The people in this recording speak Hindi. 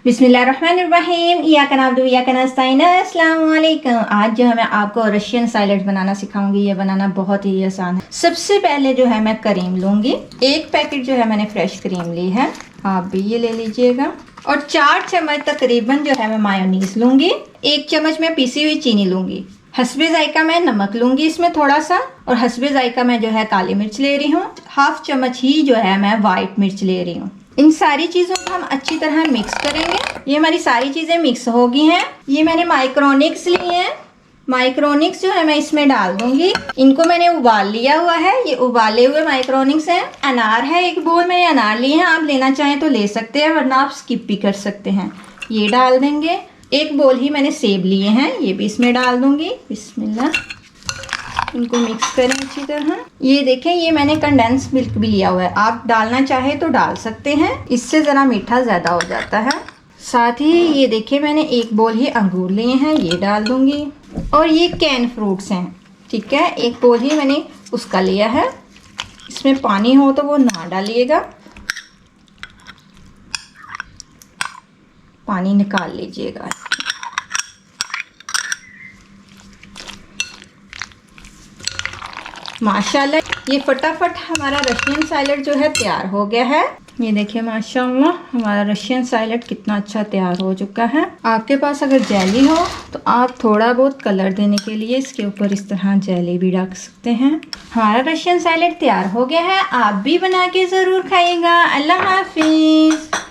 बिस्मिल्लाहिर्रहमानिर्रहीम इय्याका नअब्दु व इय्याका नस्तईन। अस्सलामु अलैकुम। आज जो है मैं आपको रशियन सैलेड बनाना सिखाऊंगी। ये बनाना बहुत ही आसान है। सबसे पहले जो है मैं क्रीम लूँगी। एक पैकेट जो है मैंने फ्रेश क्रीम ली है, आप भी ये ले लीजिएगा। और 4 चम्मच तकरीबन जो है मैं मायोनीज लूँगी। 1 चम्मच मैं पिसी हुई चीनी लूँगी। हस्बे जायका मैं नमक लूँगी इसमें थोड़ा सा, और हस्बे जायका मैं जो है काली मिर्च ले रही हूँ। 1/2 चम्मच ही जो है मैं वाइट मिर्च ले रही हूँ। इन सारी चीज़ों को हम अच्छी तरह मिक्स करेंगे। ये हमारी सारी चीज़ें मिक्स हो गई हैं। ये मैंने माइक्रोनिक्स लिए हैं। माइक्रोनिक्स जो है मैं इसमें डाल दूंगी। इनको मैंने उबाल लिया हुआ है। ये उबाले हुए माइक्रोनिक्स हैं। अनार है, एक बोल मैंने अनार लिए हैं। आप लेना चाहें तो ले सकते हैं, वरना आप स्किप भी कर सकते हैं। ये डाल देंगे। एक बोल ही मैंने सेब लिए हैं, ये भी इसमें डाल दूंगी। बिस्मिल्लाह। इनको मिक्स करें अच्छी तरह। ये देखें, ये मैंने कंडेंस मिल्क भी लिया हुआ है। आप डालना चाहे तो डाल सकते हैं, इससे ज़रा मीठा ज़्यादा हो जाता है। साथ ही ये देखें, मैंने एक बोल ही अंगूर लिए हैं, ये डाल दूंगी। और ये कैन फ्रूट्स हैं, ठीक है। एक बोल ही मैंने उसका लिया है। इसमें पानी हो तो वो ना डालिएगा, पानी निकाल लीजिएगा। माशाल्लाह ये फटाफट हमारा रशियन सैलेड जो है तैयार हो गया है। ये देखिए माशाल्लाह हमारा रशियन सैलेड कितना अच्छा तैयार हो चुका है। आपके पास अगर जेली हो तो आप थोड़ा बहुत कलर देने के लिए इसके ऊपर इस तरह जेली भी रख सकते हैं। हमारा रशियन सैलेड तैयार हो गया है। आप भी बना के ज़रूर खाइएगा। अल्लाह हाफिज़।